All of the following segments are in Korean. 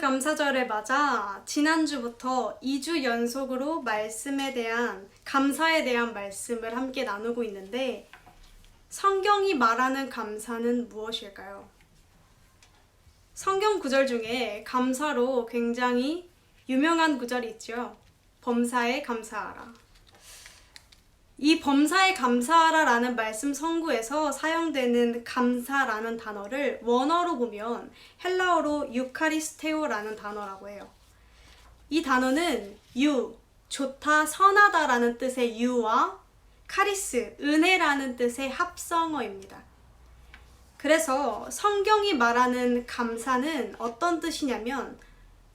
추수감사절을 맞아 지난주부터 2주 연속으로 감사에 대한 말씀을 함께 나누고 있는데, 성경이 말하는 감사는 무엇일까요? 성경 구절 중에 감사로 굉장히 유명한 구절이 있죠. 범사에 감사하라. 이 범사에 감사하라 라는 말씀 성구에서 사용되는 감사라는 단어를 원어로 보면 헬라어로 유카리스테오라는 단어라고 해요. 이 단어는 좋다, 선하다 라는 뜻의 유와 카리스, 은혜라는 뜻의 합성어입니다. 그래서 성경이 말하는 감사는 어떤 뜻이냐면,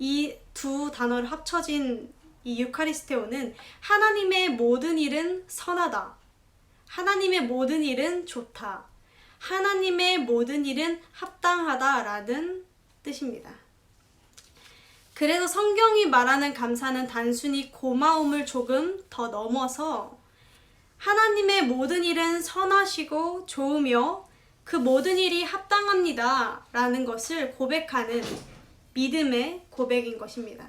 이 두 단어를 합쳐진 이 유카리스테오는 하나님의 모든 일은 선하다, 하나님의 모든 일은 좋다, 하나님의 모든 일은 합당하다 라는 뜻입니다. 그래서 성경이 말하는 감사는 단순히 고마움을 조금 더 넘어서 하나님의 모든 일은 선하시고 좋으며 그 모든 일이 합당합니다 라는 것을 고백하는 믿음의 고백인 것입니다.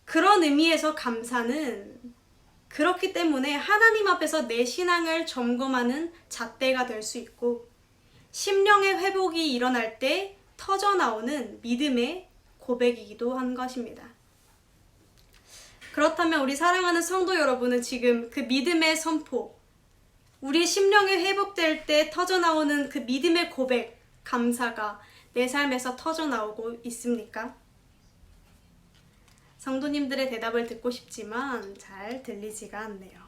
그런 의미에서 감사는 그렇기 때문에 하나님 앞에서 내 신앙을 점검하는 잣대가 될 수 있고, 심령의 회복이 일어날 때 터져나오는 믿음의 고백이기도 한 것입니다. 그렇다면 우리 사랑하는 성도 여러분은 지금 그 믿음의 선포, 우리 심령이 회복될 때 터져나오는 그 믿음의 고백, 감사가 내 삶에서 터져나오고 있습니까? 성도님들의 대답을 듣고 싶지만 잘 들리지가 않네요.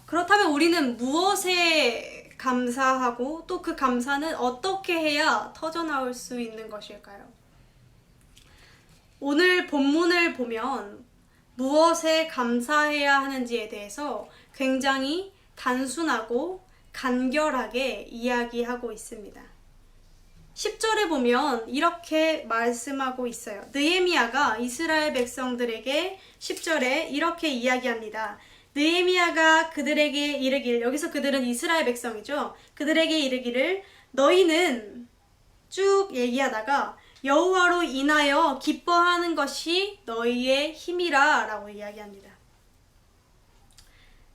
그렇다면 우리는 무엇에 감사하고 또 그 감사는 어떻게 해야 터져나올 수 있는 것일까요? 오늘 본문을 보면 무엇에 감사해야 하는지에 대해서 굉장히 단순하고 간결하게 이야기하고 있습니다. 10절에 보면 이렇게 말씀하고 있어요. 느헤미야가 이스라엘 백성들에게 10절에 이렇게 이야기합니다. 느헤미야가 그들에게 이르기를, 여기서 그들은 이스라엘 백성이죠. 그들에게 이르기를, 너희는 쭉 얘기하다가 여호와로 인하여 기뻐하는 것이 너희의 힘이라 라고 이야기합니다.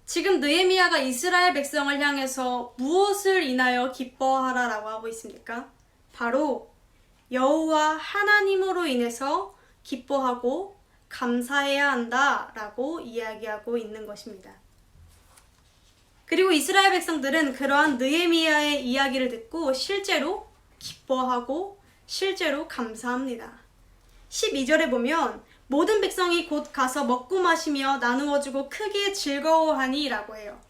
지금 느헤미야가 이스라엘 백성을 향해서 무엇을 인하여 기뻐하라 라고 하고 있습니까? 바로 여호와 하나님으로 인해서 기뻐하고 감사해야 한다 라고 이야기하고 있는 것입니다. 그리고 이스라엘 백성들은 그러한 느헤미야의 이야기를 듣고 실제로 기뻐하고 실제로 감사합니다. 12절에 보면 모든 백성이 곧 가서 먹고 마시며 나누어주고 크게 즐거워하니 라고 해요.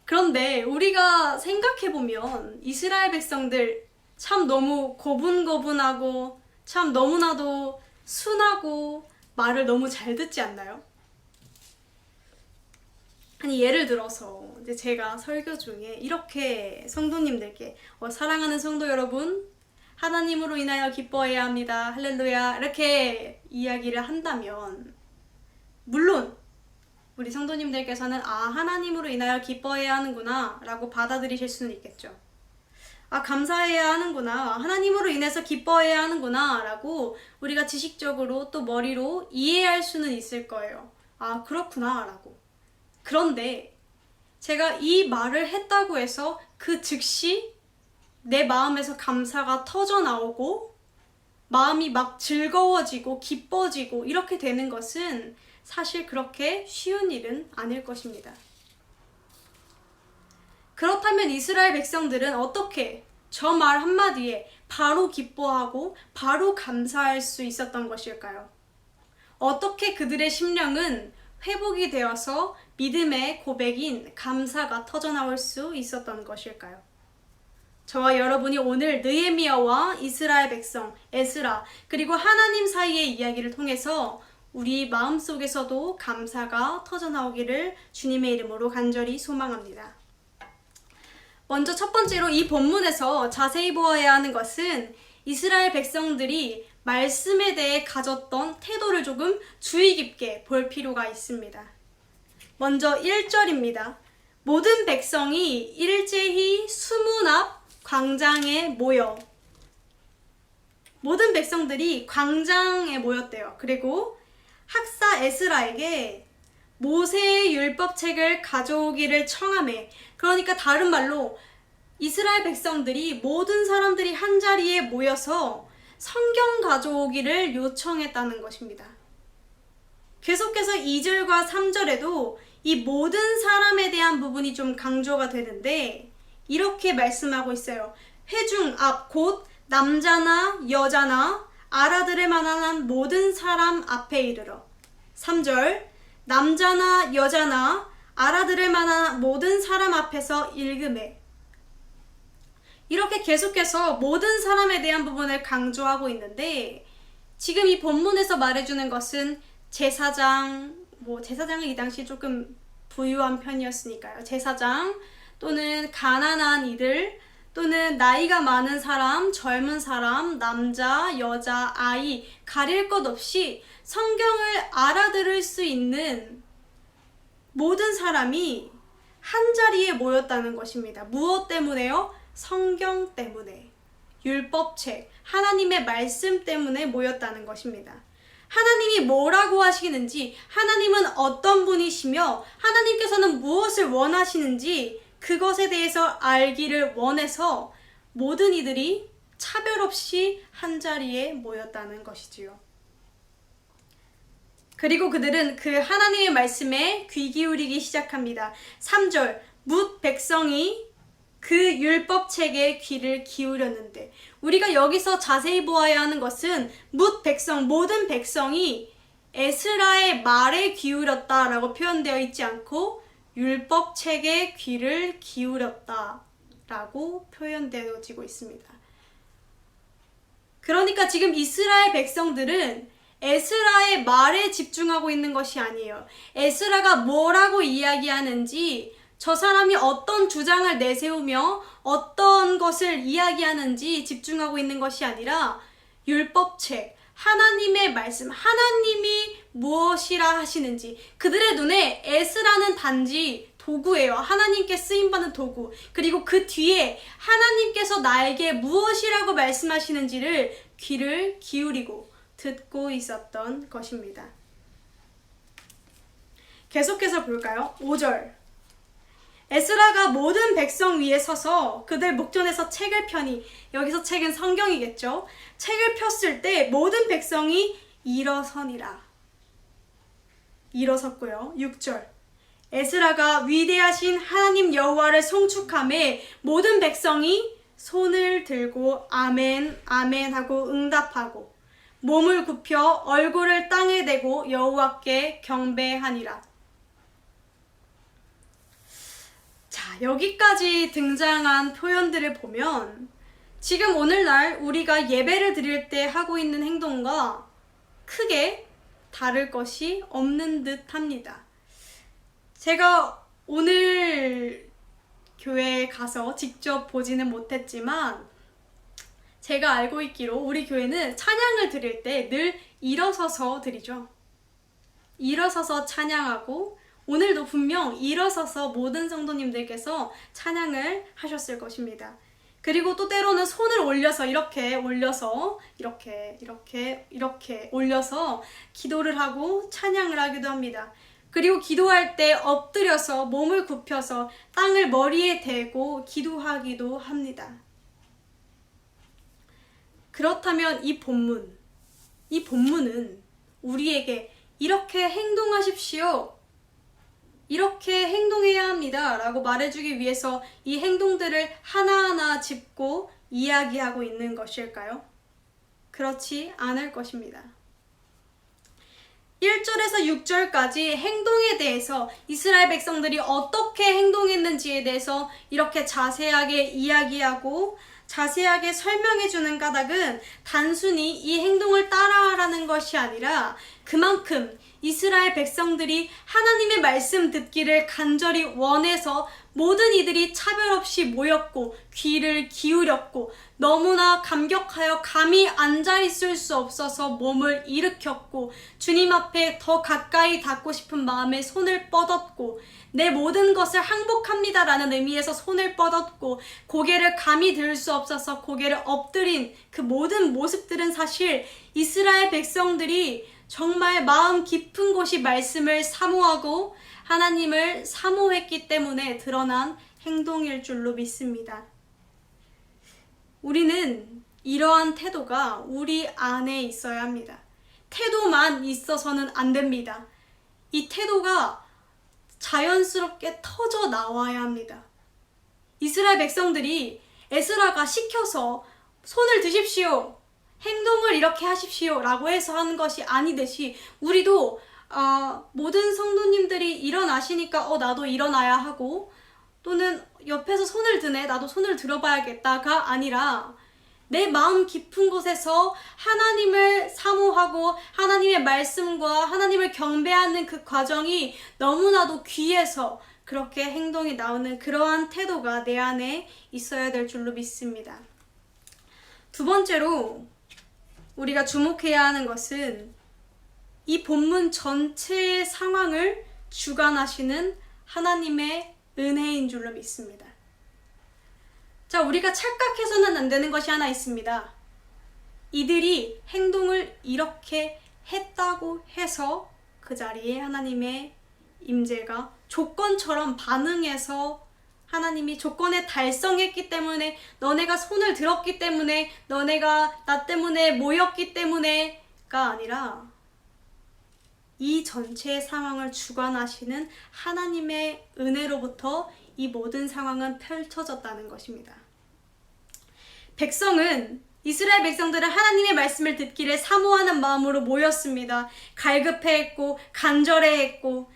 그런데 우리가 생각해보면 이스라엘 백성들 참 너무 고분고분하고 참 너무나도 순하고 말을 너무 잘 듣지 않나요? 아니, 예를 들어서 이제 제가 설교 중에 이렇게 성도님들께 사랑하는 성도 여러분, 하나님으로 인하여 기뻐해야 합니다. 할렐루야. 이렇게 이야기를 한다면, 물론 우리 성도님들께서는 하나님으로 인하여 기뻐해야 하는구나 라고 받아들이실 수는 있겠죠. 감사해야 하는구나, 하나님으로 인해서 기뻐해야 하는구나 라고 우리가 지식적으로 또 머리로 이해할 수는 있을 거예요. 그렇구나 라고. 그런데 제가 이 말을 했다고 해서 그 즉시 내 마음에서 감사가 터져나오고 마음이 막 즐거워지고 기뻐지고 이렇게 되는 것은 사실 그렇게 쉬운 일은 아닐 것입니다. 그렇다면 이스라엘 백성들은 어떻게 저 말 한마디에 바로 기뻐하고 바로 감사할 수 있었던 것일까요? 어떻게 그들의 심령은 회복이 되어서 믿음의 고백인 감사가 터져나올 수 있었던 것일까요? 저와 여러분이 오늘 느헤미야와 이스라엘 백성, 에스라, 그리고 하나님 사이의 이야기를 통해서 우리 마음속에서도 감사가 터져나오기를 주님의 이름으로 간절히 소망합니다. 먼저 첫 번째로 이 본문에서 자세히 보아야 하는 것은 이스라엘 백성들이 말씀에 대해 가졌던 태도를 조금 주의 깊게 볼 필요가 있습니다. 먼저 1절입니다. 모든 백성이 일제히 수문 앞 광장에 모여 모든 백성들이 광장에 모였대요. 그리고 학사 에스라에게 모세의 율법책을 가져오기를 청하매, 그러니까 다른 말로 이스라엘 백성들이 모든 사람들이 한자리에 모여서 성경 가져오기를 요청했다는 것입니다. 계속해서 2절과 3절에도 이 모든 사람에 대한 부분이 좀 강조가 되는데 이렇게 말씀하고 있어요. 회중 앞 곧 남자나 여자나 알아들을 만한 모든 사람 앞에 이르러. 3절 남자나 여자나 알아들을 만한 모든 사람 앞에서 읽음에. 이렇게 계속해서 모든 사람에 대한 부분을 강조하고 있는데 지금 이 본문에서 말해주는 것은 제사장, 제사장은 이 당시 조금 부유한 편이었으니까요. 제사장 또는 가난한 이들 또는 나이가 많은 사람, 젊은 사람, 남자, 여자, 아이 가릴 것 없이 성경을 알아들을 수 있는 모든 사람이 한자리에 모였다는 것입니다. 무엇 때문에요? 성경 때문에, 율법책, 하나님의 말씀 때문에 모였다는 것입니다. 하나님이 뭐라고 하시는지, 하나님은 어떤 분이시며 하나님께서는 무엇을 원하시는지 그것에 대해서 알기를 원해서 모든 이들이 차별 없이 한자리에 모였다는 것이지요. 그리고 그들은 그 하나님의 말씀에 귀 기울이기 시작합니다. 3절 뭇 백성이 그 율법책에 귀를 기울였는데, 우리가 여기서 자세히 보아야 하는 것은 뭇 백성, 모든 백성이 에스라의 말에 기울였다라고 표현되어 있지 않고 율법책에 귀를 기울였다라고 표현되어지고 있습니다. 그러니까 지금 이스라엘 백성들은 에스라의 말에 집중하고 있는 것이 아니에요. 에스라가 뭐라고 이야기하는지, 저 사람이 어떤 주장을 내세우며 어떤 것을 이야기하는지 집중하고 있는 것이 아니라 율법책, 하나님의 말씀, 하나님이 무엇이라 하시는지. 그들의 눈에 에스라는 단지 도구예요. 하나님께 쓰임받는 도구. 그리고 그 뒤에 하나님께서 나에게 무엇이라고 말씀하시는지를 귀를 기울이고 듣고 있었던 것입니다. 계속해서 볼까요? 5절 에스라가 모든 백성 위에 서서 그들 목전에서 책을 펴니, 여기서 책은 성경이겠죠. 책을 폈을 때 모든 백성이 일어서니라. 일어섰고요. 6절 에스라가 위대하신 하나님 여호와를 송축하매 모든 백성이 손을 들고 아멘 아멘 하고 응답하고 몸을 굽혀 얼굴을 땅에 대고 여호와께 경배하니라. 자, 여기까지 등장한 표현들을 보면 지금 오늘날 우리가 예배를 드릴 때 하고 있는 행동과 크게 다를 것이 없는 듯 합니다. 제가 오늘 교회에 가서 직접 보지는 못했지만 제가 알고 있기로 우리 교회는 찬양을 드릴 때 늘 일어서서 드리죠. 일어서서 찬양하고 오늘도 분명 일어서서 모든 성도님들께서 찬양을 하셨을 것입니다. 그리고 또 때로는 손을 올려서 이렇게 올려서 이렇게 올려서 기도를 하고 찬양을 하기도 합니다. 그리고 기도할 때 엎드려서 몸을 굽혀서 땅을 머리에 대고 기도하기도 합니다. 그렇다면 이 본문은 우리에게 이렇게 행동하십시오, 이렇게 행동해야 합니다 라고 말해주기 위해서 이 행동들을 하나하나 짚고 이야기하고 있는 것일까요? 그렇지 않을 것입니다. 1절에서 6절까지 행동에 대해서 이스라엘 백성들이 어떻게 행동했는지에 대해서 이렇게 자세하게 이야기하고 자세하게 설명해주는 까닭은 단순히 이 행동을 따라하라는 것이 아니라 그만큼 이스라엘 백성들이 하나님의 말씀 듣기를 간절히 원해서 모든 이들이 차별 없이 모였고 귀를 기울였고 너무나 감격하여 감히 앉아있을 수 없어서 몸을 일으켰고 주님 앞에 더 가까이 닿고 싶은 마음에 손을 뻗었고 내 모든 것을 항복합니다라는 의미에서 손을 뻗었고 고개를 감히 들 수 없어서 고개를 엎드린 그 모든 모습들은 사실 이스라엘 백성들이 정말 마음 깊은 곳이 말씀을 사모하고 하나님을 사모했기 때문에 드러난 행동일 줄로 믿습니다. 우리는 이러한 태도가 우리 안에 있어야 합니다. 태도만 있어서는 안 됩니다. 이 태도가 자연스럽게 터져 나와야 합니다. 이스라엘 백성들이 에스라가 시켜서 손을 드십시오, 행동을 이렇게 하십시오 라고 해서 하는 것이 아니듯이 우리도 모든 성도님들이 일어나시니까 나도 일어나야 하고 또는 옆에서 손을 드네 나도 손을 들어봐야겠다가 아니라 내 마음 깊은 곳에서 하나님을 사모하고 하나님의 말씀과 하나님을 경배하는 그 과정이 너무나도 귀해서 그렇게 행동이 나오는 그러한 태도가 내 안에 있어야 될 줄로 믿습니다. 두 번째로 우리가 주목해야 하는 것은 이 본문 전체의 상황을 주관하시는 하나님의 은혜인 줄로 믿습니다. 자, 우리가 착각해서는 안 되는 것이 하나 있습니다. 이들이 행동을 이렇게 했다고 해서 그 자리에 하나님의 임재가 조건처럼 반응해서 하나님이 조건에 달성했기 때문에 너네가 손을 들었기 때문에 너네가 나 때문에 모였기 때문에가 아니라 이 전체의 상황을 주관하시는 하나님의 은혜로부터 이 모든 상황은 펼쳐졌다는 것입니다. 이스라엘 백성들은 하나님의 말씀을 듣기를 사모하는 마음으로 모였습니다. 갈급해했고 간절해했고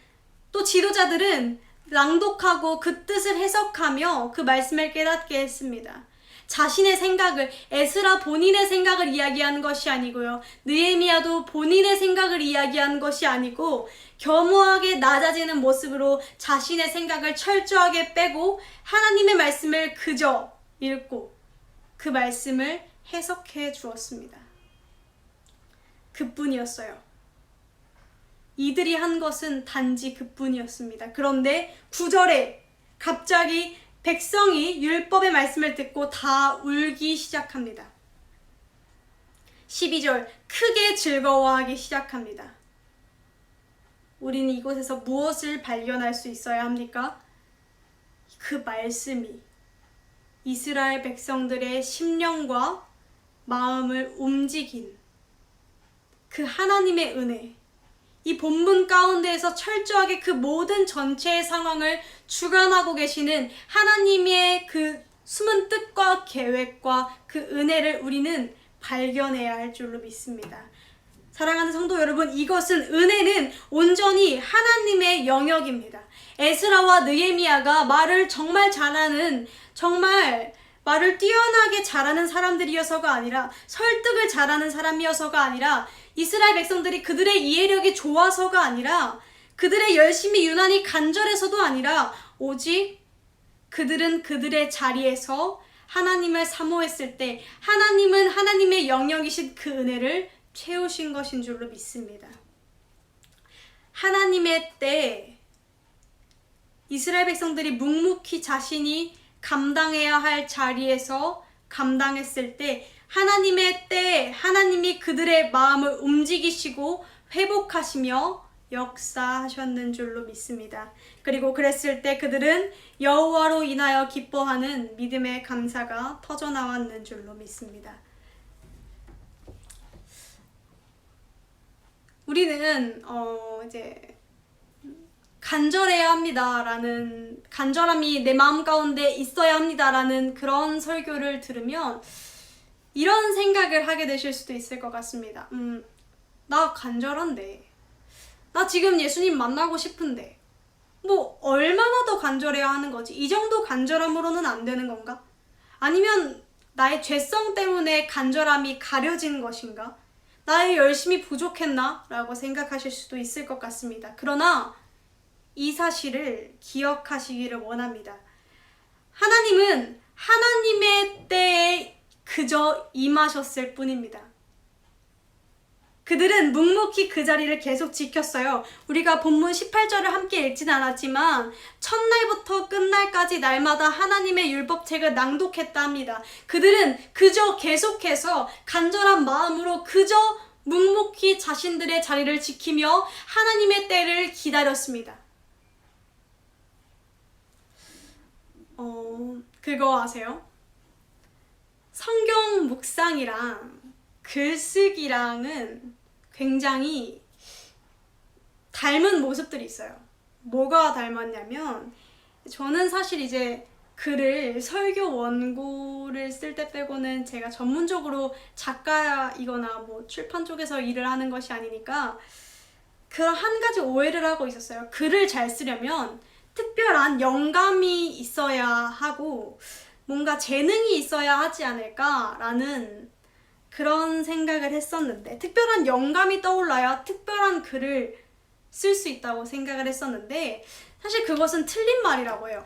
또 지도자들은 랑독하고 그 뜻을 해석하며 그 말씀을 깨닫게 했습니다. 자신의 생각을, 에스라 본인의 생각을 이야기하는 것이 아니고요. 느헤미야도 본인의 생각을 이야기하는 것이 아니고 겸허하게 낮아지는 모습으로 자신의 생각을 철저하게 빼고 하나님의 말씀을 그저 읽고 그 말씀을 해석해 주었습니다. 그뿐이었어요. 이들이 한 것은 단지 그뿐이었습니다. 그런데 9절에 갑자기 백성이 율법의 말씀을 듣고 다 울기 시작합니다. 12절 크게 즐거워하기 시작합니다. 우리는 이곳에서 무엇을 발견할 수 있어야 합니까? 그 말씀이 이스라엘 백성들의 심령과 마음을 움직인 그 하나님의 은혜, 이 본문 가운데에서 철저하게 그 모든 전체의 상황을 주관하고 계시는 하나님의 그 숨은 뜻과 계획과 그 은혜를 우리는 발견해야 할 줄로 믿습니다. 사랑하는 성도 여러분, 은혜는 온전히 하나님의 영역입니다. 에스라와 느헤미야가 말을 정말 잘하는, 정말 말을 뛰어나게 잘하는 사람들이어서가 아니라, 설득을 잘하는 사람이어서가 아니라, 이스라엘 백성들이 그들의 이해력이 좋아서가 아니라, 그들의 열심히 유난히 간절해서도 아니라, 오직 그들은 그들의 자리에서 하나님을 사모했을 때 하나님은 하나님의 영역이신 그 은혜를 채우신 것인 줄로 믿습니다. 하나님의 때에 이스라엘 백성들이 묵묵히 자신이 감당해야 할 자리에서 감당했을 때 하나님의 때에 하나님이 그들의 마음을 움직이시고 회복하시며 역사하셨는 줄로 믿습니다. 그리고 그랬을 때 그들은 여호와로 인하여 기뻐하는 믿음의 감사가 터져나왔는 줄로 믿습니다. 우리는 이제 간절해야 합니다라는, 간절함이 내 마음 가운데 있어야 합니다라는 그런 설교를 들으면 이런 생각을 하게 되실 수도 있을 것 같습니다. 나 간절한데, 나 지금 예수님 만나고 싶은데 뭐 얼마나 더 간절해야 하는 거지? 이 정도 간절함으로는 안 되는 건가? 아니면 나의 죄성 때문에 간절함이 가려진 것인가? 나의 열심이 부족했나? 라고 생각하실 수도 있을 것 같습니다. 그러나 이 사실을 기억하시기를 원합니다. 하나님은 하나님의 때에 그저 임하셨을 뿐입니다. 그들은 묵묵히 그 자리를 계속 지켰어요. 우리가 본문 18절을 함께 읽진 않았지만 첫날부터 끝날까지 날마다 하나님의 율법책을 낭독했다 합니다. 그들은 그저 계속해서 간절한 마음으로 그저 묵묵히 자신들의 자리를 지키며 하나님의 때를 기다렸습니다. 그거 아세요? 성경 묵상이랑 글쓰기랑은 굉장히 닮은 모습들이 있어요. 뭐가 닮았냐면, 저는 사실 이제 글을 설교 원고를 쓸 때 빼고는 제가 전문적으로 작가이거나 뭐 출판 쪽에서 일을 하는 것이 아니니까 그런 한 가지 오해를 하고 있었어요. 글을 잘 쓰려면 특별한 영감이 있어야 하고 뭔가 재능이 있어야 하지 않을까라는 그런 생각을 했었는데, 특별한 영감이 떠올라야 특별한 글을 쓸 수 있다고 생각을 했었는데, 사실 그것은 틀린 말이라고 해요.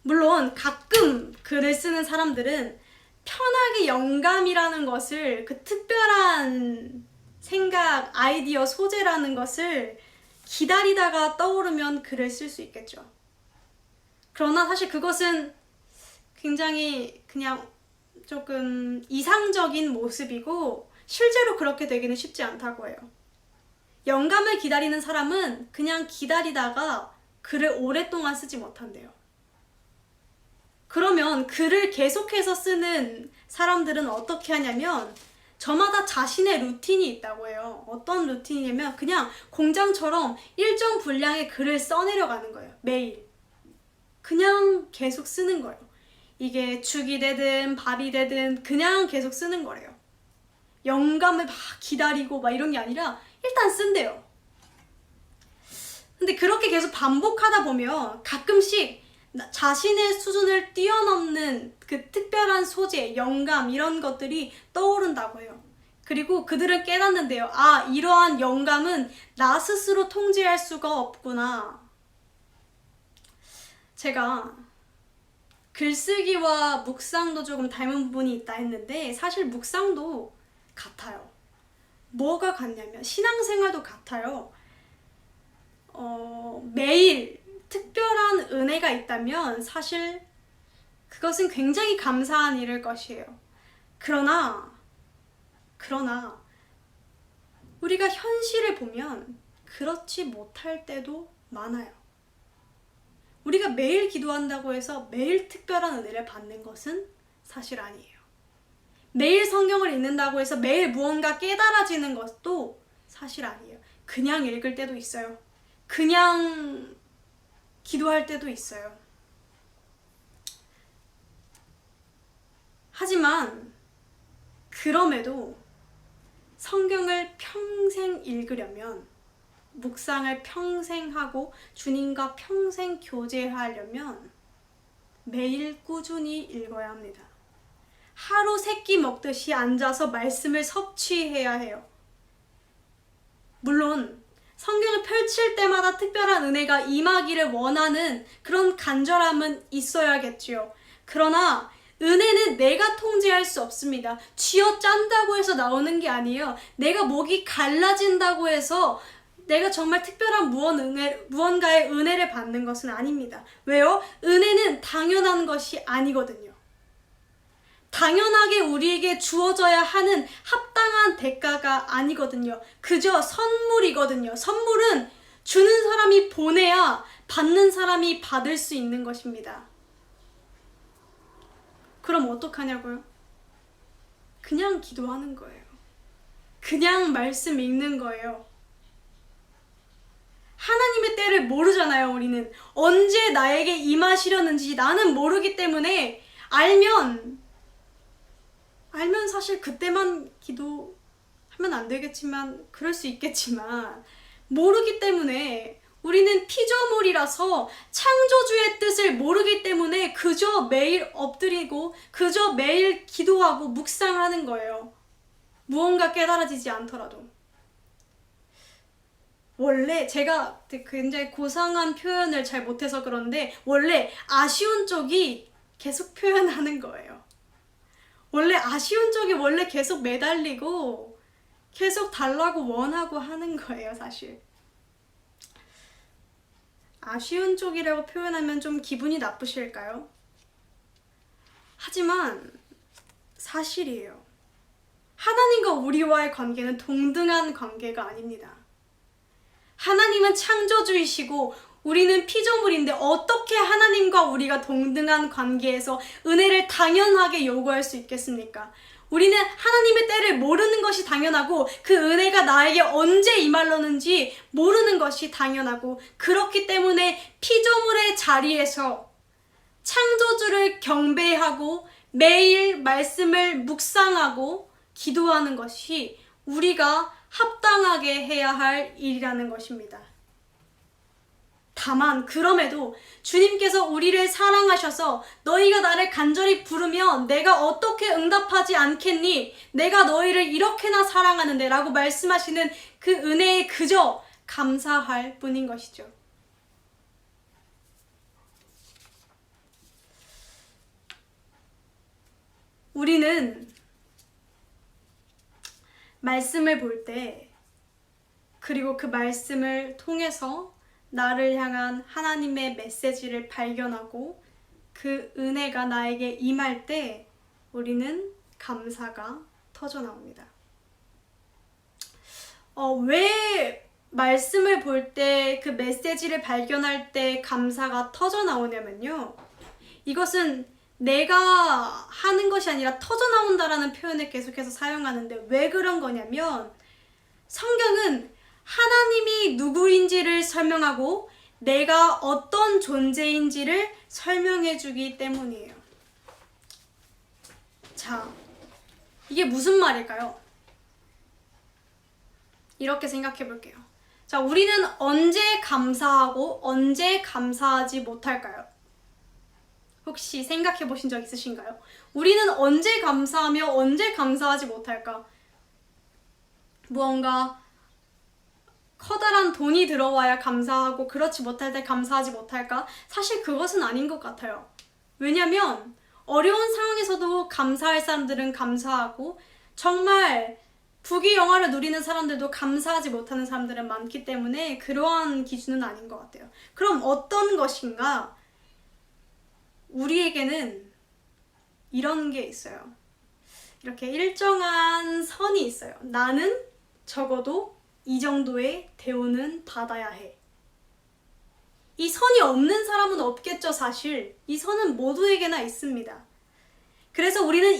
물론 가끔 글을 쓰는 사람들은 편하게 영감이라는 것을, 그 특별한 생각, 아이디어, 소재라는 것을 기다리다가 떠오르면 글을 쓸 수 있겠죠. 그러나 사실 그것은 굉장히 그냥 조금 이상적인 모습이고 실제로 그렇게 되기는 쉽지 않다고 해요. 영감을 기다리는 사람은 그냥 기다리다가 글을 오랫동안 쓰지 못한대요. 그러면 글을 계속해서 쓰는 사람들은 어떻게 하냐면 저마다 자신의 루틴이 있다고 해요. 어떤 루틴이냐면 그냥 공장처럼 일정 분량의 글을 써내려가는 거예요. 매일. 그냥 계속 쓰는 거예요. 이게 죽이 되든 밥이 되든 그냥 계속 쓰는 거래요. 영감을 막 기다리고 막 이런 게 아니라 일단 쓴대요. 근데 그렇게 계속 반복하다 보면 가끔씩 자신의 수준을 뛰어넘는 그 특별한 소재, 영감 이런 것들이 떠오른다고 해요. 그리고 그들은 깨닫는데요. 아, 이러한 영감은 나 스스로 통제할 수가 없구나. 제가 글쓰기와 묵상도 조금 닮은 부분이 있다 했는데 사실 묵상도 같아요. 뭐가 같냐면 신앙생활도 같아요. 매일 특별한 은혜가 있다면 사실 그것은 굉장히 감사한 일일 것이에요. 그러나 우리가 현실을 보면 그렇지 못할 때도 많아요. 우리가 매일 기도한다고 해서 매일 특별한 은혜를 받는 것은 사실 아니에요. 매일 성경을 읽는다고 해서 매일 무언가 깨달아지는 것도 사실 아니에요. 그냥 읽을 때도 있어요. 그냥 기도할 때도 있어요. 하지만 그럼에도 성경을 평생 읽으려면, 묵상을 평생 하고 주님과 평생 교제하려면 매일 꾸준히 읽어야 합니다. 하루 세 끼 먹듯이 앉아서 말씀을 섭취해야 해요. 물론 성경을 펼칠 때마다 특별한 은혜가 임하기를 원하는 그런 간절함은 있어야겠지요. 그러나 은혜는 내가 통제할 수 없습니다. 쥐어짠다고 해서 나오는 게 아니에요. 내가 목이 갈라진다고 해서 내가 정말 특별한 무언가의 은혜를 받는 것은 아닙니다. 왜요? 은혜는 당연한 것이 아니거든요. 당연하게 우리에게 주어져야 하는 합당한 대가가 아니거든요. 그저 선물이거든요. 선물은 주는 사람이 보내야 받는 사람이 받을 수 있는 것입니다. 그럼 어떡하냐고요? 그냥 기도하는 거예요. 그냥 말씀 읽는 거예요. 하나님의 때를 모르잖아요. 우리는 언제 나에게 임하시려는지 나는 모르기 때문에 알면 사실 그때만 기도하면 안 되겠지만 그럴 수 있겠지만 모르기 때문에 우리는 피조물이라서 창조주의 뜻을 모르기 때문에 그저 매일 엎드리고 그저 매일 기도하고 묵상하는 거예요. 무언가 깨달아지지 않더라도. 원래 제가 굉장히 고상한 표현을 잘 못해서 그런데 원래 아쉬운 쪽이 계속 표현하는 거예요. 원래 아쉬운 쪽이 원래 계속 매달리고 계속 달라고 원하고 하는 거예요, 사실. 아쉬운 쪽이라고 표현하면 좀 기분이 나쁘실까요? 하지만 사실이에요. 하나님과 우리와의 관계는 동등한 관계가 아닙니다. 하나님은 창조주이시고 우리는 피조물인데 어떻게 하나님과 우리가 동등한 관계에서 은혜를 당연하게 요구할 수 있겠습니까? 우리는 하나님의 때를 모르는 것이 당연하고 그 은혜가 나에게 언제 임하려는지 모르는 것이 당연하고, 그렇기 때문에 피조물의 자리에서 창조주를 경배하고 매일 말씀을 묵상하고 기도하는 것이 우리가 합당하게 해야 할 일이라는 것입니다. 다만 그럼에도 주님께서 우리를 사랑하셔서 너희가 나를 간절히 부르면 내가 어떻게 응답하지 않겠니? 내가 너희를 이렇게나 사랑하는데 라고 말씀하시는 그 은혜에 그저 감사할 뿐인 것이죠. 우리는 말씀을 볼 때, 그리고 그 말씀을 통해서 나를 향한 하나님의 메시지를 발견하고 그 은혜가 나에게 임할 때 우리는 감사가 터져 나옵니다. 왜 말씀을 볼 때 그 메시지를 발견할 때 감사가 터져 나오냐면요, 이것은 내가 하는 것이 아니라 터져 나온다라는 표현을 계속해서 사용하는데, 왜 그런 거냐면 성경은 하나님이 누구인지를 설명하고 내가 어떤 존재인지를 설명해 주기 때문이에요. 자, 이게 무슨 말일까요? 이렇게 생각해 볼게요. 자, 우리는 언제 감사하고 언제 감사하지 못할까요? 혹시 생각해 보신 적 있으신가요? 우리는 언제 감사하며 언제 감사하지 못할까? 무언가 커다란 돈이 들어와야 감사하고 그렇지 못할 때 감사하지 못할까? 사실 그것은 아닌 것 같아요. 왜냐면 어려운 상황에서도 감사할 사람들은 감사하고, 정말 부귀영화를 누리는 사람들도 감사하지 못하는 사람들은 많기 때문에 그러한 기준은 아닌 것 같아요. 그럼 어떤 것인가? 우리에게는 이런 게 있어요. 이렇게 일정한 선이 있어요. 나는 적어도 이 정도의 대우는 받아야 해. 이 선이 없는 사람은 없겠죠, 사실. 이 선은 모두에게나 있습니다. 그래서 우리는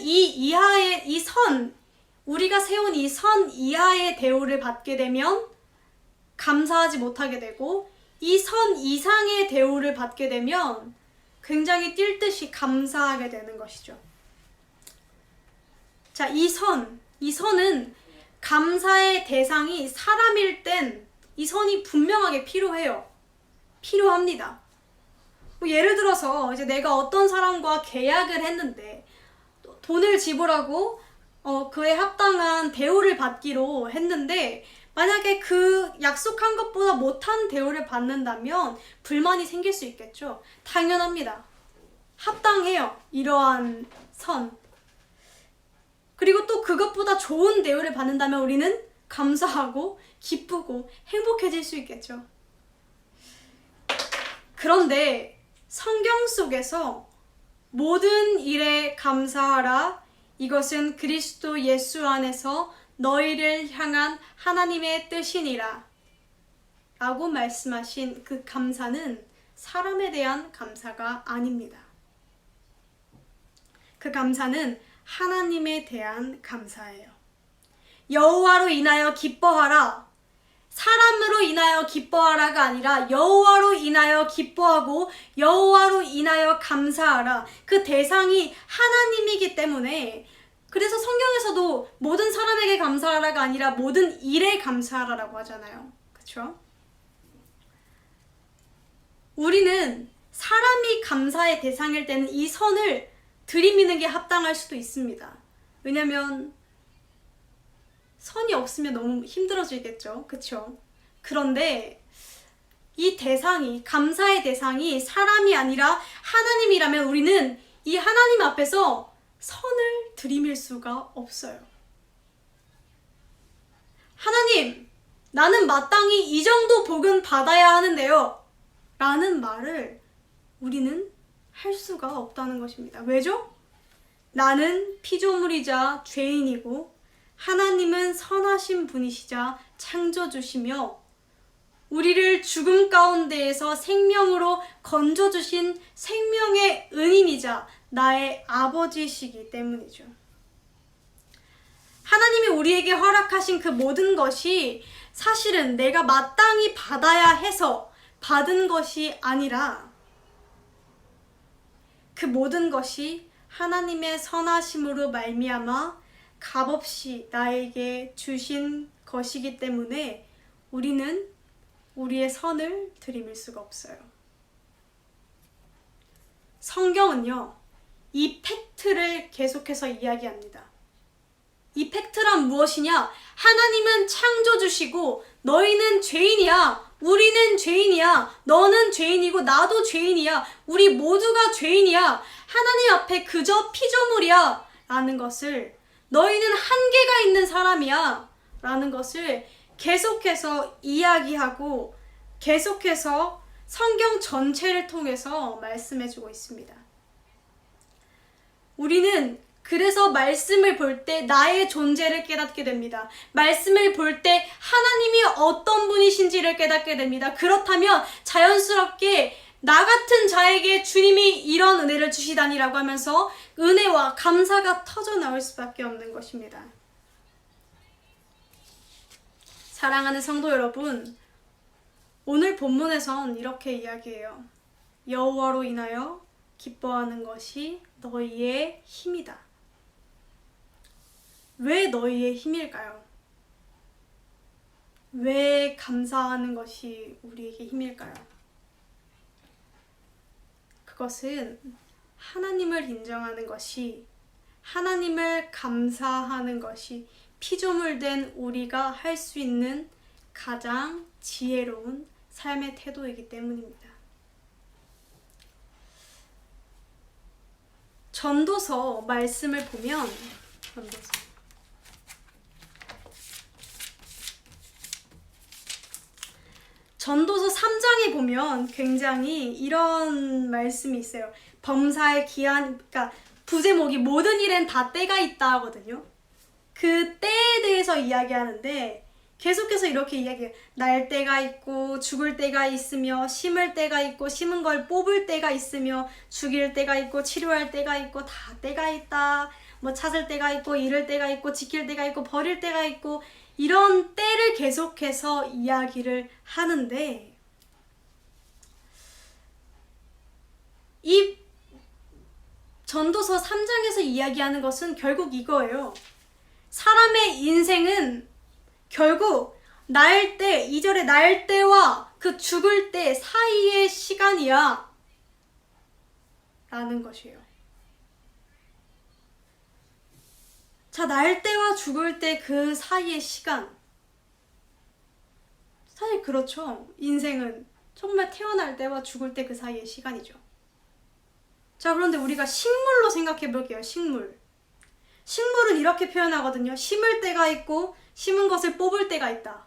우리가 세운 이 선 이하의 대우를 받게 되면 감사하지 못하게 되고, 이 선 이상의 대우를 받게 되면 굉장히 뛸 듯이 감사하게 되는 것이죠. 자, 이 선은 감사의 대상이 사람일 땐 이 선이 분명하게 필요해요. 필요합니다. 예를 들어서 이제 내가 어떤 사람과 계약을 했는데 돈을 지불하고 그에 합당한 대우를 받기로 했는데, 만약에 그 약속한 것보다 못한 대우를 받는다면 불만이 생길 수 있겠죠. 당연합니다. 합당해요, 이러한 선. 그리고 또 그것보다 좋은 대우를 받는다면 우리는 감사하고 기쁘고 행복해질 수 있겠죠. 그런데 성경 속에서 모든 일에 감사하라, 이것은 그리스도 예수 안에서 너희를 향한 하나님의 뜻이니라 라고 말씀하신 그 감사는 사람에 대한 감사가 아닙니다. 그 감사는 하나님에 대한 감사예요. 여호와로 인하여 기뻐하라, 사람으로 인하여 기뻐하라가 아니라 여호와로 인하여 기뻐하고 여호와로 인하여 감사하라. 그 대상이 하나님이기 때문에, 그래서 성경에서도 모든 사람에게 감사하라가 아니라 모든 일에 감사하라라고 하잖아요. 그렇죠? 우리는 사람이 감사의 대상일 때는 이 선을 들이미는 게 합당할 수도 있습니다. 왜냐면 선이 없으면 너무 힘들어지겠죠. 그쵸? 그런데 이 대상이, 감사의 대상이 사람이 아니라 하나님이라면 우리는 이 하나님 앞에서 선을 들이밀 수가 없어요. 하나님, 나는 마땅히 이 정도 복은 받아야 하는데요. 라는 말을 우리는 할 수가 없다는 것입니다. 왜죠? 나는 피조물이자 죄인이고 하나님은 선하신 분이시자 창조주시며 우리를 죽음 가운데에서 생명으로 건져주신 생명의 은인이자 나의 아버지시기 때문이죠. 하나님이 우리에게 허락하신 그 모든 것이 사실은 내가 마땅히 받아야 해서 받은 것이 아니라 그 모든 것이 하나님의 선하심으로 말미암아 값없이 나에게 주신 것이기 때문에 우리는 우리의 선을 들이밀 수가 없어요. 성경은요, 이 팩트를 계속해서 이야기합니다. 이 팩트란 무엇이냐? 하나님은 창조주시고 너희는 죄인이야. 우리는 죄인이야. 너는 죄인이고 나도 죄인이야. 우리 모두가 죄인이야. 하나님 앞에 그저 피조물이야. 라는 것을, 너희는 한계가 있는 사람이야. 라는 것을 계속해서 이야기하고 계속해서 성경 전체를 통해서 말씀해주고 있습니다. 우리는 그래서 말씀을 볼 때 나의 존재를 깨닫게 됩니다. 말씀을 볼 때 하나님이 어떤 분이신지를 깨닫게 됩니다. 그렇다면 자연스럽게 나 같은 자에게 주님이 이런 은혜를 주시다니라고 하면서 은혜와 감사가 터져나올 수밖에 없는 것입니다. 사랑하는 성도 여러분, 오늘 본문에선 이렇게 이야기해요. 여호와로 인하여 기뻐하는 것이 너희의 힘이다. 왜 너희의 힘일까요? 왜 감사하는 것이 우리에게 힘일까요? 그것은 하나님을 인정하는 것이, 하나님을 감사하는 것이 피조물 된 우리가 할 수 있는 가장 지혜로운 삶의 태도이기 때문입니다. 전도서 말씀을 보면, 전도서 3장에 보면 굉장히 이런 말씀이 있어요. 범사의 기한, 그러니까 부제목이 모든 일엔 다 때가 있다 하거든요. 그 때에 대해서 이야기하는데 계속해서 이렇게 이야기해요. 날 때가 있고 죽을 때가 있으며 심을 때가 있고 심은 걸 뽑을 때가 있으며 죽일 때가 있고 치료할 때가 있고 다 때가 있다. 뭐 찾을 때가 있고 잃을 때가 있고 지킬 때가 있고 버릴 때가 있고 이런 때를 계속해서 이야기를 하는데 이 전도서 3장에서 이야기하는 것은 결국 이거예요. 사람의 인생은 결국 날 때, 2절의 날 때와 그 죽을 때 사이의 시간이야 라는 것이에요. 자, 날 때와 죽을 때 그 사이의 시간, 사실 그렇죠. 인생은 정말 태어날 때와 죽을 때 그 사이의 시간이죠. 자, 그런데 우리가 식물로 생각해 볼게요. 식물은 이렇게 표현하거든요. 심을 때가 있고 심은 것을 뽑을 때가 있다.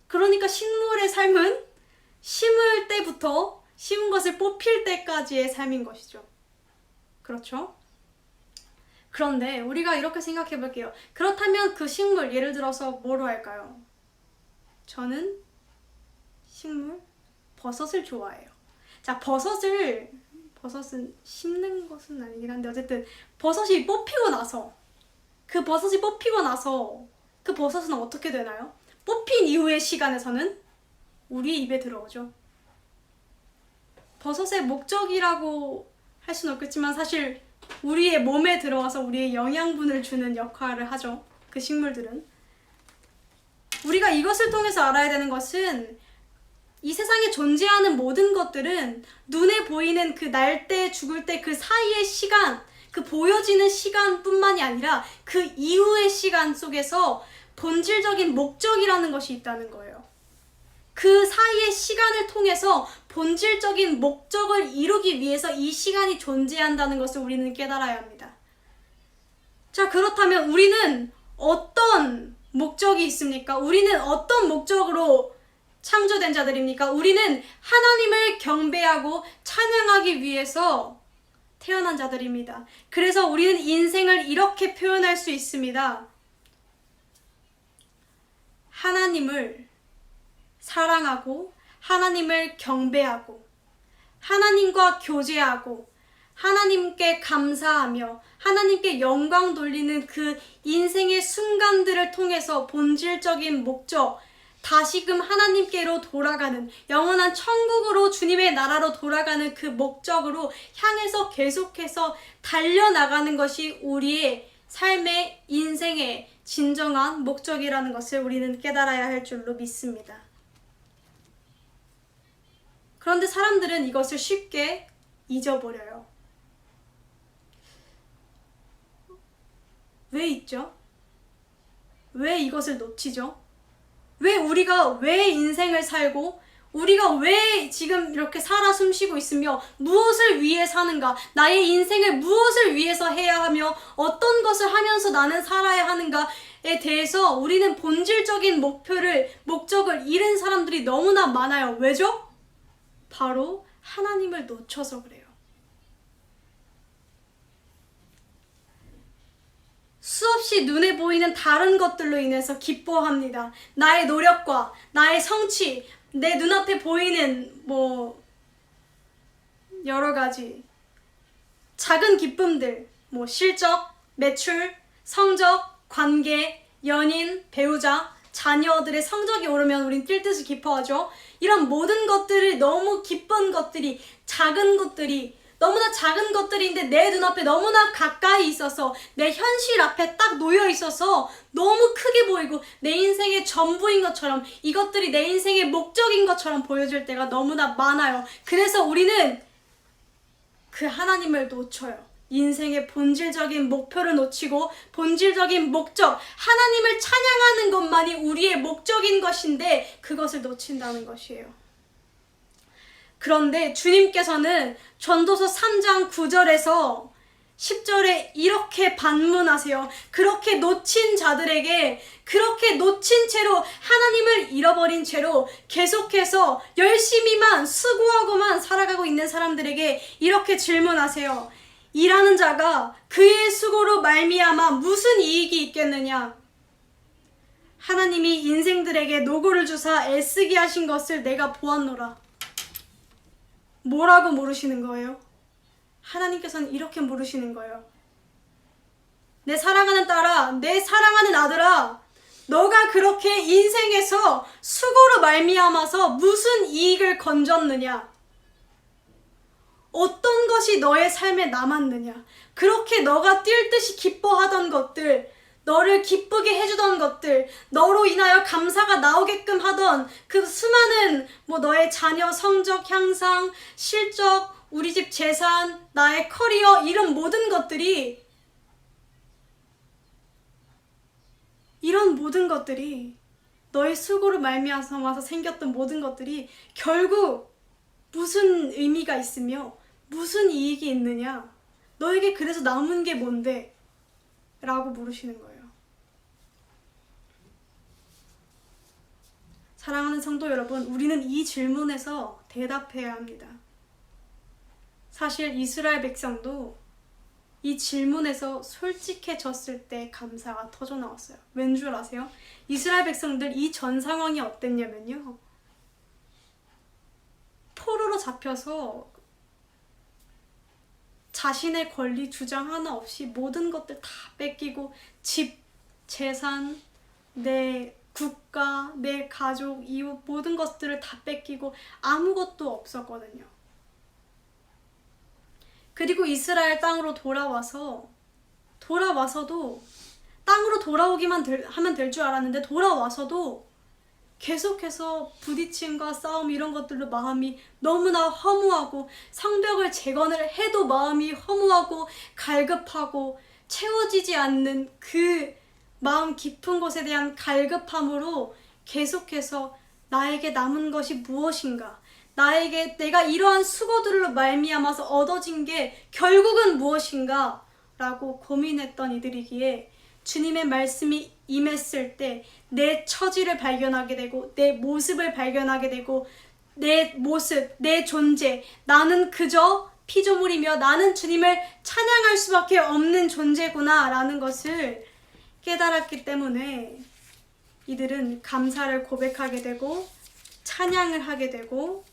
그러니까 식물의 삶은 심을 때부터 심은 것을 뽑힐 때까지의 삶인 것이죠. 그렇죠? 그런데 우리가 이렇게 생각해 볼게요. 그렇다면 그 식물, 예를 들어서 뭐로 할까요? 저는 버섯을 좋아해요. 자, 버섯은 심는 것은 아니긴 한데 어쨌든 버섯이 뽑히고 나서 그 버섯은 어떻게 되나요? 뽑힌 이후의 시간에서는 우리 입에 들어오죠. 버섯의 목적이라고 할 수는 없겠지만 사실 우리의 몸에 들어와서 우리의 영양분을 주는 역할을 하죠. 그 식물들은. 우리가 이것을 통해서 알아야 되는 것은 이 세상에 존재하는 모든 것들은 눈에 보이는 그 날 때, 죽을 때 그 사이의 시간, 그 보여지는 시간뿐만이 아니라 그 이후의 시간 속에서 본질적인 목적이라는 것이 있다는 거예요. 그 사이의 시간을 통해서 본질적인 목적을 이루기 위해서 이 시간이 존재한다는 것을 우리는 깨달아야 합니다. 자, 그렇다면 우리는 어떤 목적이 있습니까? 우리는 어떤 목적으로 창조된 자들입니까? 우리는 하나님을 경배하고 찬양하기 위해서 태어난 자들입니다. 그래서 우리는 인생을 이렇게 표현할 수 있습니다. 하나님을 사랑하고 하나님을 경배하고 하나님과 교제하고 하나님께 감사하며 하나님께 영광 돌리는 그 인생의 순간들을 통해서 본질적인 목적, 다시금 하나님께로 돌아가는 영원한 천국으로 주님의 나라로 돌아가는 그 목적으로 향해서 계속해서 달려나가는 것이 우리의 삶의 인생의 진정한 목적이라는 것을 우리는 깨달아야 할 줄로 믿습니다. 그런데 사람들은 이것을 쉽게 잊어버려요. 왜 잊죠? 왜 이것을 놓치죠? 왜 인생을 살고 우리가 왜 지금 이렇게 살아 숨쉬고 있으며 무엇을 위해 사는가? 나의 인생을 무엇을 위해서 해야 하며 어떤 것을 하면서 나는 살아야 하는가에 대해서 우리는 본질적인 목적을 잃은 사람들이 너무나 많아요. 왜죠? 바로 하나님을 놓쳐서 그래요. 수없이 눈에 보이는 다른 것들로 인해서 기뻐합니다. 나의 노력과 나의 성취, 내 눈앞에 보이는 여러 가지 작은 기쁨들, 실적, 매출, 성적, 관계, 연인, 배우자, 자녀들의 성적이 오르면 우린 뛸 듯이 기뻐하죠. 이런 모든 것들을 너무 기쁜 것들이, 작은 것들이, 너무나 작은 것들인데 내 눈앞에 너무나 가까이 있어서 내 현실 앞에 딱 놓여 있어서 너무 크게 보이고 내 인생의 전부인 것처럼, 이것들이 내 인생의 목적인 것처럼 보여질 때가 너무나 많아요. 그래서 우리는 그 하나님을 놓쳐요. 인생의 본질적인 목표를 놓치고 본질적인 목적, 하나님을 찬양하는 것만이 우리의 목적인 것인데 그것을 놓친다는 것이에요. 그런데 주님께서는 전도서 3장 9절에서 10절에 이렇게 반문하세요. 그렇게 놓친 자들에게, 그렇게 놓친 채로, 하나님을 잃어버린 채로 계속해서 열심히만 수고하고만 살아가고 있는 사람들에게 이렇게 질문하세요. 일하는 자가 그의 수고로 말미암아 무슨 이익이 있겠느냐? 하나님이 인생들에게 노고를 주사 애쓰게 하신 것을 내가 보았노라. 뭐라고 물으시는 거예요? 하나님께서는 이렇게 물으시는 거예요. 내 사랑하는 딸아, 내 사랑하는 아들아, 너가 그렇게 인생에서 수고로 말미암아서 무슨 이익을 건졌느냐? 어떤 것이 너의 삶에 남았느냐? 그렇게 너가 뛸 듯이 기뻐하던 것들, 너를 기쁘게 해주던 것들, 너로 인하여 감사가 나오게끔 하던 그 수많은 너의 자녀 성적 향상, 실적, 우리 집 재산, 나의 커리어, 이런 모든 것들이, 이런 모든 것들이, 너의 수고로 말미암아서 생겼던 모든 것들이 결국 무슨 의미가 있으며 무슨 이익이 있느냐? 너에게 그래서 남은 게 뭔데? 라고 물으시는 거예요. 사랑하는 성도 여러분, 우리는 이 질문에서 대답해야 합니다. 사실 이스라엘 백성도 이 질문에서 솔직해졌을 때 감사가 터져 나왔어요. 왠 줄 아세요? 이스라엘 백성들 이 전 상황이 어땠냐면요, 포로로 잡혀서 자신의 권리 주장 하나 없이 모든 것들 다 뺏기고, 집, 재산, 내 국가, 내 가족, 이웃 모든 것들을 다 뺏기고 아무것도 없었거든요. 그리고 이스라엘 땅으로 돌아와서도 땅으로 돌아오기만 하면 될 줄 알았는데, 돌아와서도 계속해서 부딪힘과 싸움 이런 것들로 마음이 너무나 허무하고 성벽을 재건을 해도 마음이 허무하고 갈급하고 채워지지 않는 그 마음 깊은 곳에 대한 갈급함으로 계속해서 나에게 남은 것이 무엇인가? 나에게 내가 이러한 수고들로 말미암아서 얻어진 게 결국은 무엇인가? 라고 고민했던 이들이기에 주님의 말씀이 임했을 때 내 처지를 발견하게 되고 내 모습을 발견하게 되고 내 모습, 내 존재, 나는 그저 피조물이며 나는 주님을 찬양할 수밖에 없는 존재구나 라는 것을 깨달았기 때문에 이들은 감사를 고백하게 되고 찬양을 하게 되고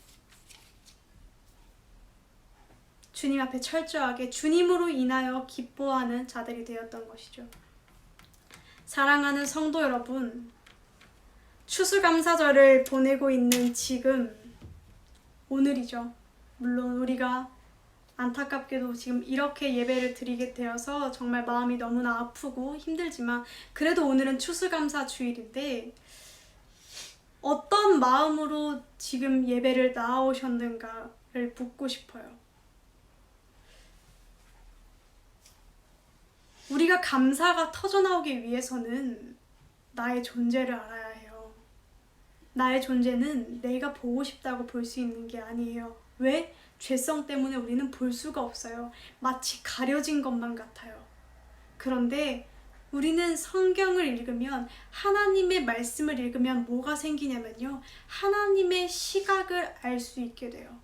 주님 앞에 철저하게 주님으로 인하여 기뻐하는 자들이 되었던 것이죠. 사랑하는 성도 여러분, 추수감사절을 보내고 있는 지금 오늘이죠. 물론 우리가 안타깝게도 지금 이렇게 예배를 드리게 되어서 정말 마음이 너무나 아프고 힘들지만 그래도 오늘은 추수감사 주일인데 어떤 마음으로 지금 예배를 나아오셨는가를 묻고 싶어요. 우리가 감사가 터져나오기 위해서는 나의 존재를 알아야 해요. 나의 존재는 내가 보고 싶다고 볼 수 있는 게 아니에요. 왜? 죄성 때문에 우리는 볼 수가 없어요. 마치 가려진 것만 같아요. 그런데 우리는 성경을 읽으면 하나님의 말씀을 읽으면 뭐가 생기냐면요. 하나님의 시각을 알 수 있게 돼요.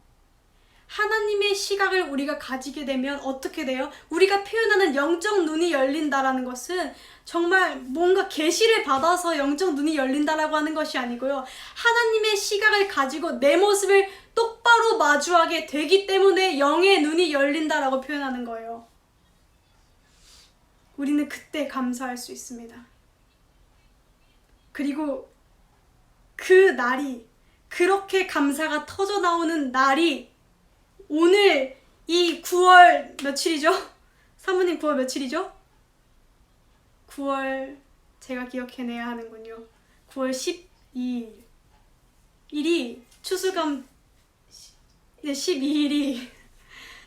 하나님의 시각을 우리가 가지게 되면 어떻게 돼요? 우리가 표현하는 영적 눈이 열린다라는 것은 정말 뭔가 계시를 받아서 영적 눈이 열린다라고 하는 것이 아니고요. 하나님의 시각을 가지고 내 모습을 똑바로 마주하게 되기 때문에 영의 눈이 열린다라고 표현하는 거예요. 우리는 그때 감사할 수 있습니다. 그리고 그 날이, 그렇게 감사가 터져 나오는 날이 오늘 이 9월 며칠이죠? 사모님 9월 며칠이죠? 9월 제가 기억해내야 하는군요. 9월 12일 일이 추수감 12일이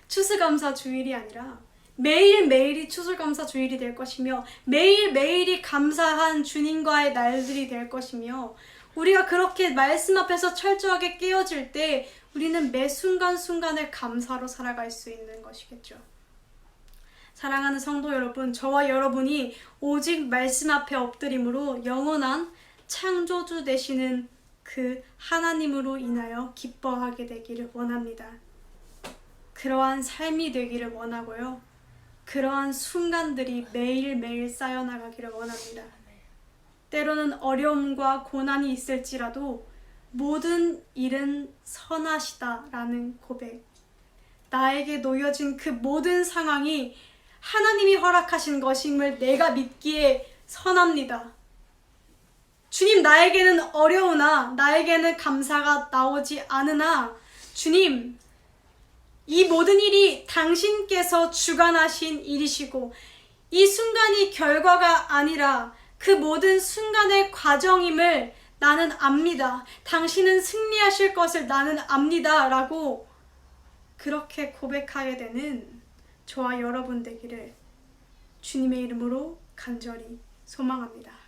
추수감사 주일이 아니라 매일매일이 추수감사 주일이 될 것이며 매일매일이 감사한 주님과의 날들이 될 것이며 우리가 그렇게 말씀 앞에서 철저하게 깨어질 때 우리는 매 순간순간을 감사로 살아갈 수 있는 것이겠죠. 사랑하는 성도 여러분, 저와 여러분이 오직 말씀 앞에 엎드림으로 영원한 창조주 되시는 그 하나님으로 인하여 기뻐하게 되기를 원합니다. 그러한 삶이 되기를 원하고요. 그러한 순간들이 매일매일 쌓여나가기를 원합니다. 때로는 어려움과 고난이 있을지라도 모든 일은 선하시다라는 고백. 나에게 놓여진 그 모든 상황이 하나님이 허락하신 것임을 내가 믿기에 선합니다. 주님, 나에게는 어려우나 나에게는 감사가 나오지 않으나 주님, 이 모든 일이 당신께서 주관하신 일이시고 이 순간이 결과가 아니라 그 모든 순간의 과정임을 나는 압니다. 당신은 승리하실 것을 나는 압니다. 라고 그렇게 고백하게 되는 저와 여러분 되기를 주님의 이름으로 간절히 소망합니다.